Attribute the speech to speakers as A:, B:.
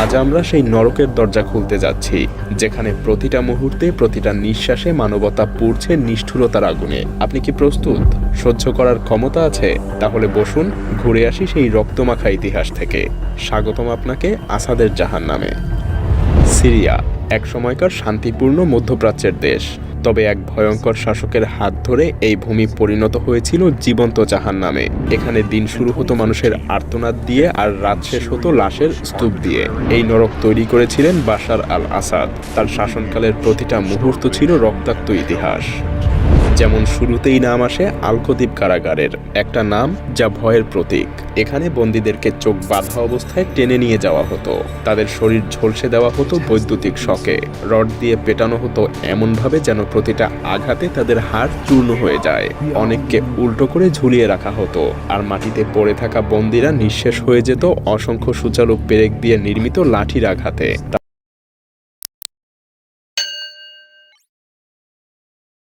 A: আজ আমরা সেই নরকের দরজা খুলতে যাচ্ছি, যেখানে প্রতিটা মুহূর্তে, প্রতিটা নিঃশ্বাসে মানবতা পুড়ছে নিষ্ঠুরতার আগুনে। আপনি কি প্রস্তুত? সহ্য করার ক্ষমতা আছে? তাহলে বসুন, ঘুরে আসি সেই রক্তমাখা ইতিহাস থেকে। স্বাগতম আপনাকে আসাদের জাহান্নামে। সিরিয়া এক সময়কার শান্তিপূর্ণ মধ্যপ্রাচ্যের দেশ। তবে এক ভয়ঙ্কর শাসকের হাত ধরে এই ভূমি পরিণত হয়েছিল জীবন্ত জাহান্নামে। এখানে দিন শুরু হতো মানুষের আর্তনাদ দিয়ে, আর রাত শেষ হতো লাশের স্তূপ দিয়ে। এই নরক তৈরি করেছিলেন বাশার আল আসাদ। তার শাসনকালের প্রতিটা মুহূর্ত ছিল রক্তাক্ত ইতিহাস। যেমন শুরুতেই নাম আসে আল খতিব কারাগারের, একটা নাম যা ভয়ের প্রতীক। এখানে বন্দীদেরকে চোখ বাঁধা অবস্থায় টেনে নিয়ে যাওয়া হতো, তাদের শরীর ঝলসে দেওয়া হতো বৈদ্যুতিক শকে, রড দিয়ে পেটানো হতো এমনভাবে যেন প্রতিটা আঘাতে তাদের হাড় চূর্ণ হয়ে যায়। অনেককে উল্টো করে ঝুলিয়ে রাখা হতো, আর মাটিতে পড়ে থাকা বন্দীরা নিঃশেষ হয়ে যেত অসংখ্য সুচালু পেরেক দিয়ে নির্মিত লাঠির আঘাতে।